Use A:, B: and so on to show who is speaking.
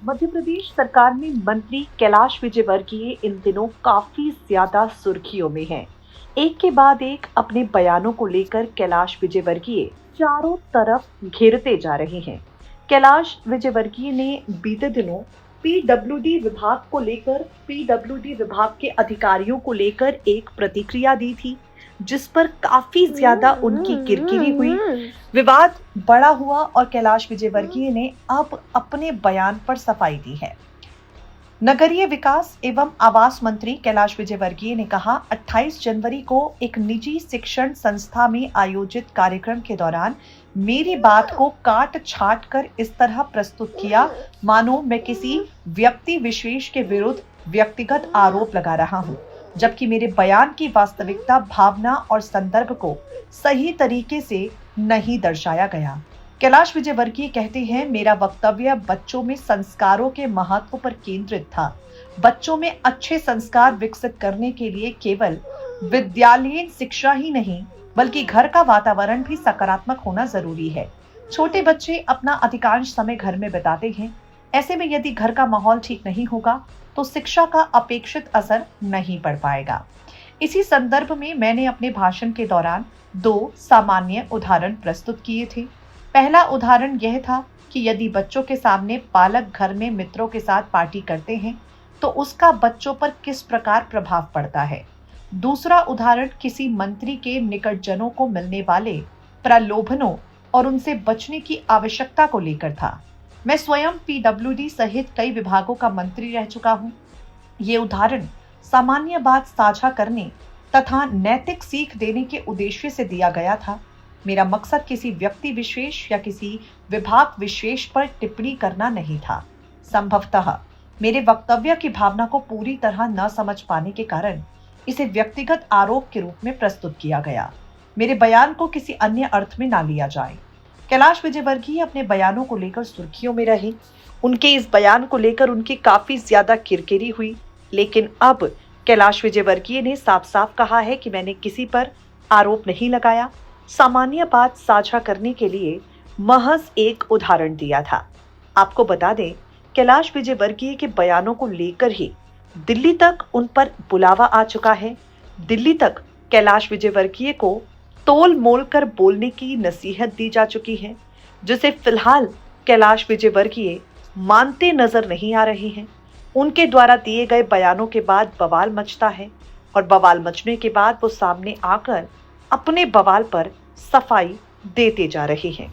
A: मध्य प्रदेश सरकार में मंत्री कैलाश विजयवर्गीय इन दिनों काफी ज्यादा सुर्खियों में हैं। एक के बाद एक अपने बयानों को लेकर कैलाश विजयवर्गीय चारों तरफ घेरते जा रहे हैं। कैलाश विजयवर्गीय ने बीते दिनों पीडब्ल्यूडी विभाग के अधिकारियों को लेकर एक प्रतिक्रिया दी थी, जिस पर काफी ज्यादा उनकी किरकिरी हुई, विवाद बड़ा हुआ और कैलाश विजयवर्गीय ने अब अपने बयान पर सफाई दी है। नगरीय विकास एवं आवास मंत्री कैलाश विजयवर्गीय ने कहा, 28 जनवरी को एक निजी शिक्षण संस्था में आयोजित कार्यक्रम के दौरान मेरी बात को काट छाट कर इस तरह प्रस्तुत किया मानो मैं किसी व्यक्ति विशेष के विरुद्ध व्यक्तिगत आरोप लगा रहा हूं, जबकि मेरे बयान की वास्तविकता, भावना और संदर्भ को सही तरीके से नहीं दर्शाया गया। कैलाश विजयवर्गीय कहते हैं, मेरा वक्तव्य बच्चों में संस्कारों के महत्व पर केंद्रित था। बच्चों में अच्छे संस्कार विकसित करने के लिए केवल विद्यालयीन शिक्षा ही नहीं बल्कि घर का वातावरण भी सकारात्मक होना जरूरी है। छोटे बच्चे अपना अधिकांश समय घर में बिताते हैं। ऐसे में यदि घर का माहौल ठीक नहीं होगा तो शिक्षा का अपेक्षित असर नहीं पड़ पाएगा। इसी संदर्भ में मैंने अपने भाषण के दौरान 2 सामान्य उदाहरण प्रस्तुत किए थे। पहला उदाहरण यह था कि यदि बच्चों के सामने पालक घर में मित्रों के साथ पार्टी करते हैं तो उसका बच्चों पर किस प्रकार प्रभाव पड़ता है। दूसरा उदाहरण किसी मंत्री के निकटजनों को मिलने वाले प्रलोभनों और उनसे बचने की आवश्यकता को लेकर था। मैं स्वयं पीडब्ल्यूडी सहित कई विभागों का मंत्री रह चुका हूं। ये उदाहरण सामान्य बात साझा करने तथा नैतिक सीख देने के उद्देश्य से दिया गया था। मेरा मकसद किसी व्यक्ति विशेष या किसी विभाग विशेष पर टिप्पणी करना नहीं था। संभवतः मेरे वक्तव्य की भावना को पूरी तरह न समझ पाने के कारण इसे व्यक्तिगत आरोप के रूप में प्रस्तुत किया गया। मेरे बयान को किसी अन्य अर्थ में ना लिया जाए। कैलाश विजयवर्गीय अपने बयानों को लेकर सुर्खियों में रहे। उनके इस बयान को लेकर उनकी काफी ज्यादा किरकिरी हुई, लेकिन अब कैलाश विजयवर्गीय ने साफ साफ कहा है कि मैंने किसी पर आरोप नहीं लगाया, सामान्य बात साझा करने के लिए महज एक उदाहरण दिया था। आपको बता दें, कैलाश विजयवर्गीय के बयानों को लेकर ही दिल्ली तक उन पर बुलावा आ चुका है। दिल्ली तक कैलाश विजयवर्गीय को तोल मोल कर बोलने की नसीहत दी जा चुकी है, जिसे फिलहाल कैलाश विजयवर्गीय मानते नजर नहीं आ रहे हैं। उनके द्वारा दिए गए बयानों के बाद बवाल मचता है और बवाल मचने के बाद वो सामने आकर अपने बवाल पर सफाई देते जा रहे हैं।